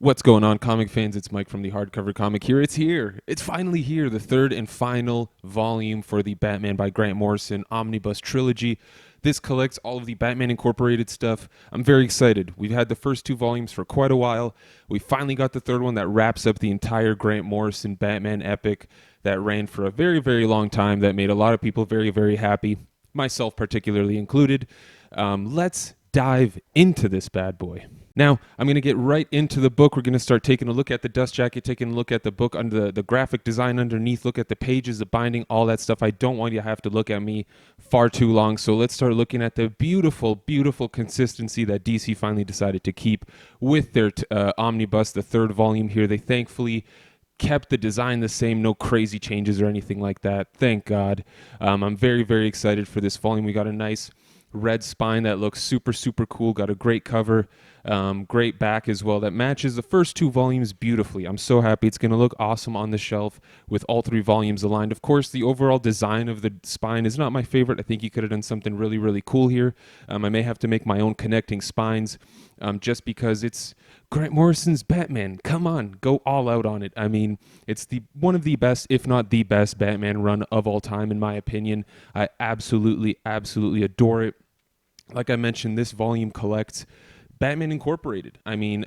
What's going on, comic fans? It's Mike from the Hardcover Comic here. It's here. It's finally here. The third and final volume for the Batman by Grant Morrison Omnibus trilogy. This collects all of the Batman Incorporated stuff. I'm very excited. We've had the first two volumes for quite a while. We finally got the third one that wraps up the entire Grant Morrison Batman epic that ran for a very, very long time, that made a lot of people very, very happy, myself particularly included. Let's dive into this bad boy. Now, I'm going to get right into the book. We're going to start taking a look at the dust jacket, taking a look at the book, under the graphic design underneath, look at the pages, the binding, all that stuff. I don't want you to have to look at me far too long, so let's start looking at the beautiful, beautiful consistency that DC finally decided to keep with their Omnibus, the third volume here. They thankfully kept the design the same, no crazy changes or anything like that. Thank God. I'm very, very excited for this volume. We got a nice red spine that looks super, super cool. Got a great cover, great back as well that matches the first two volumes beautifully. I'm so happy. It's going to look awesome on the shelf with all three volumes aligned. Of course, the overall design of the spine is not my favorite. I think you could have done something really, really cool here. I may have to make my own connecting spines just because it's Grant Morrison's Batman. Come on, go all out on it. I mean, it's one of the best, if not the best, Batman run of all time, in my opinion. I absolutely, absolutely adore it. Like I mentioned, this volume collects Batman Incorporated. I mean,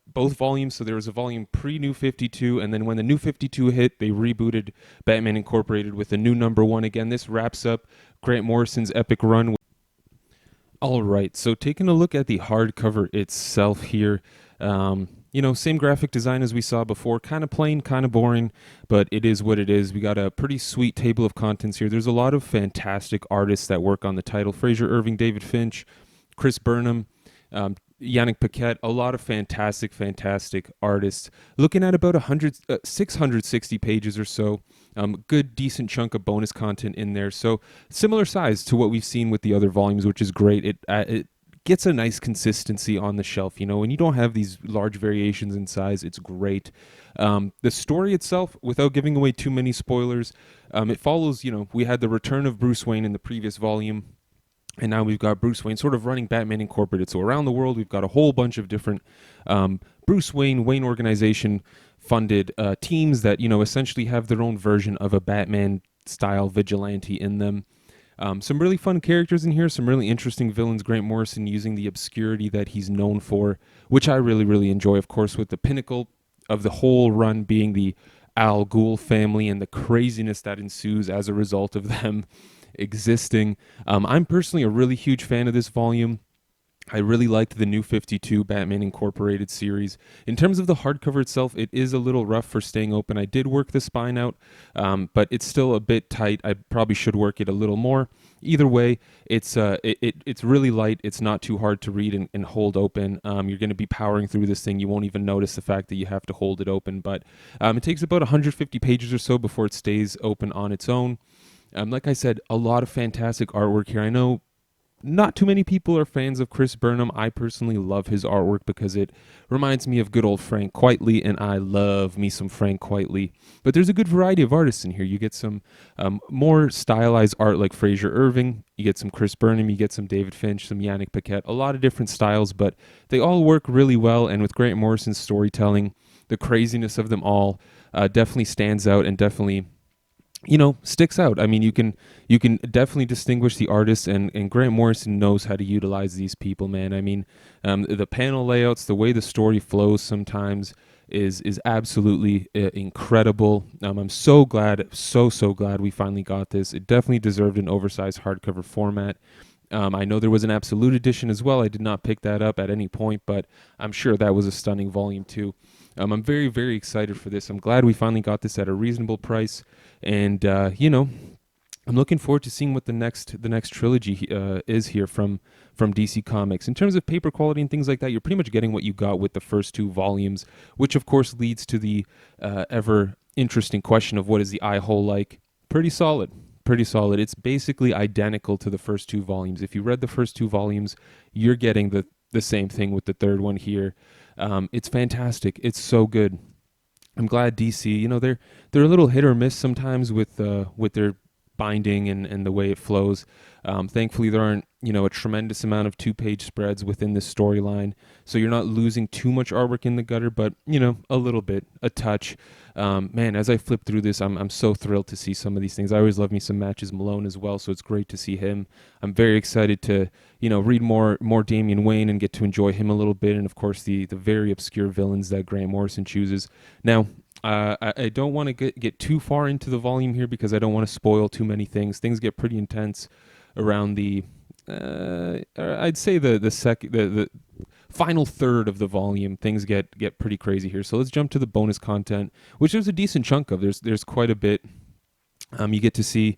both volumes. So there was a volume pre-New 52, and then when the New 52 hit, they rebooted Batman Incorporated with a new number one. Again, this wraps up Grant Morrison's epic run. All right, so taking a look at the hardcover itself here, same graphic design as we saw before, kind of plain, kind of boring, but it is what it is. We got a pretty sweet table of contents here. There's a lot of fantastic artists that work on the title. Fraser Irving, David Finch, Chris Burnham, Yannick Paquette, a lot of fantastic, fantastic artists. Looking at about 660 pages or so. Good, decent chunk of bonus content in there. So similar size to what we've seen with the other volumes, which is great. It gets a nice consistency on the shelf. You know, when you don't have these large variations in size, it's great. The story itself, without giving away too many spoilers, it follows, we had the return of Bruce Wayne in the previous volume. And now we've got Bruce Wayne sort of running Batman Incorporated. So around the world, we've got a whole bunch of different Bruce Wayne organization funded teams that, essentially have their own version of a Batman-style vigilante in them. Some really fun characters in here, some really interesting villains. Grant Morrison using the obscurity that he's known for, which I really, really enjoy, of course, with the pinnacle of the whole run being the Al Ghul family and the craziness that ensues as a result of them existing. I'm personally a really huge fan of this volume. I really liked the New 52 Batman Incorporated series. In terms of the hardcover itself, it is a little rough for staying open. I did work the spine out, but it's still a bit tight. I probably should work it a little more. Either way, it's really light. It's not too hard to read and hold open. You're going to be powering through this thing. You won't even notice the fact that you have to hold it open. But it takes about 150 pages or so before it stays open on its own. Like I said, a lot of fantastic artwork here. I know not too many people are fans of Chris Burnham. I personally love his artwork because it reminds me of good old Frank Quitely, and I love me some Frank Quitely. But there's a good variety of artists in here. You get some more stylized art like Fraser Irving. You get some Chris Burnham. You get some David Finch, some Yannick Paquette. A lot of different styles, but they all work really well. And with Grant Morrison's storytelling, the craziness of them all definitely stands out and definitely sticks out. I mean, you can definitely distinguish the artists, and Grant Morrison knows how to utilize these people, man. I mean, the panel layouts, the way the story flows sometimes is absolutely incredible. I'm so glad, so glad we finally got this. It definitely deserved an oversized hardcover format. I know there was an Absolute Edition as well. I did not pick that up at any point, but I'm sure that was a stunning volume too. I'm very, very excited for this. I'm glad we finally got this at a reasonable price, and I'm looking forward to seeing what the next trilogy is here from DC Comics. In terms of paper quality and things like that, you're pretty much getting what you got with the first two volumes, which of course leads to the ever interesting question of what is the eye hole like. Pretty solid. It's basically identical to the first two volumes. If you read the first two volumes, you're getting the same thing with the third one here. It's fantastic. It's so good. I'm glad DC, they're a little hit or miss sometimes with their binding and the way it flows. Thankfully, there aren't a tremendous amount of two-page spreads within this storyline, so you're not losing too much artwork in the gutter, but a little bit, a touch. Man, as I flip through this, I'm so thrilled to see some of these things. I always love me some Matches Malone as well, so it's great to see him. I'm very excited to read more Damian Wayne and get to enjoy him a little bit, and of course the very obscure villains that Grant Morrison chooses. Now, I don't want to get too far into the volume here because I don't want to spoil too many things. Things get pretty intense around the I'd say the final third of the volume. Things get pretty crazy here. So let's jump to the bonus content, which there's a decent chunk of. There's quite a bit. You get to see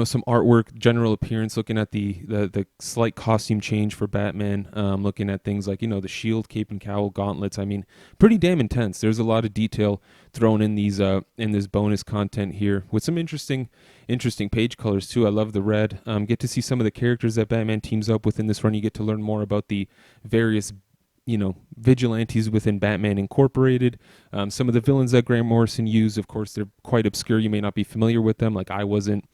some artwork, general appearance, looking at the slight costume change for Batman, looking at things like the shield, cape and cowl, gauntlets. I mean, pretty damn intense. There's a lot of detail thrown in this bonus content here with some interesting page colors too. I love the red. Get to see some of the characters that Batman teams up with in this run. You get to learn more about the various vigilantes within Batman Incorporated. Some of the villains that Grant Morrison used, of course, they're quite obscure. You may not be familiar with them, like I wasn't.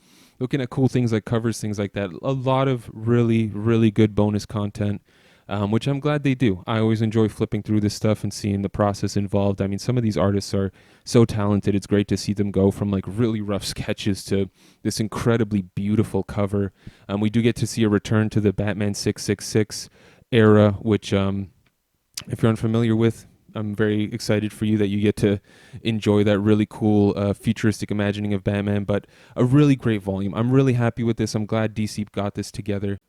Looking at cool things like covers, things like that. A lot of really, really good bonus content, which I'm glad they do. I always enjoy flipping through this stuff and seeing the process involved. I mean, some of these artists are so talented. It's great to see them go from like really rough sketches to this incredibly beautiful cover. We do get to see a return to the Batman 666 era, which if you're unfamiliar with, I'm very excited for you that you get to enjoy that really cool futuristic imagining of Batman, but a really great volume. I'm really happy with this. I'm glad DC got this together.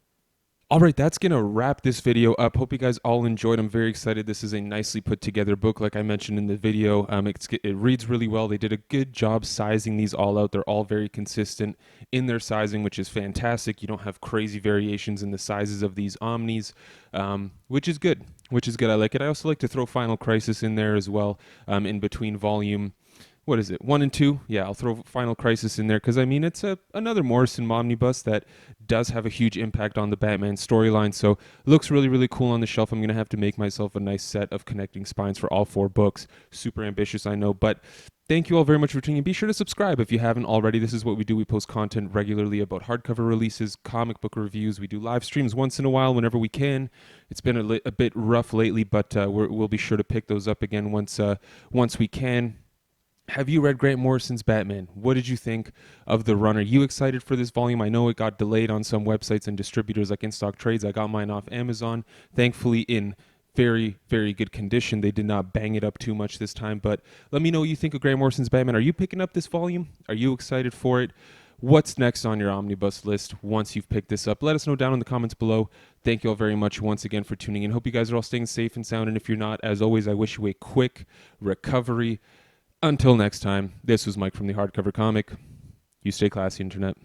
All right, that's going to wrap this video up. Hope you guys all enjoyed. I'm very excited. This is a nicely put together book, like I mentioned in the video. It reads really well. They did a good job sizing these all out. They're all very consistent in their sizing, which is fantastic. You don't have crazy variations in the sizes of these Omnis, which is good. I like it. I also like to throw Final Crisis in there as well, in between volume. What is it, 1 and 2? Yeah, I'll throw Final Crisis in there because, I mean, it's another Morrison Omnibus that does have a huge impact on the Batman storyline, so it looks really, really cool on the shelf. I'm going to have to make myself a nice set of connecting spines for all 4 books. Super ambitious, I know, but thank you all very much for tuning in. Be sure to subscribe if you haven't already. This is what we do. We post content regularly about hardcover releases, comic book reviews. We do live streams once in a while whenever we can. It's been a bit rough lately, but we'll be sure to pick those up again once we can. Have you read Grant Morrison's Batman? What did you think of the run? Are you excited for this volume? I know it got delayed on some websites and distributors like In Stock Trades. I got mine off Amazon, thankfully in very, very good condition. They did not bang it up too much this time, but let me know what you think of Grant Morrison's Batman. Are you picking up this volume? Are you excited for it? What's next on your omnibus list once you've picked this up? Let us know down in the comments below. Thank you all very much once again for tuning in. Hope you guys are all staying safe and sound, and if you're not, as always, I wish you a quick recovery. Until next time, this was Mike from the Hardcover Comic. You stay classy, Internet.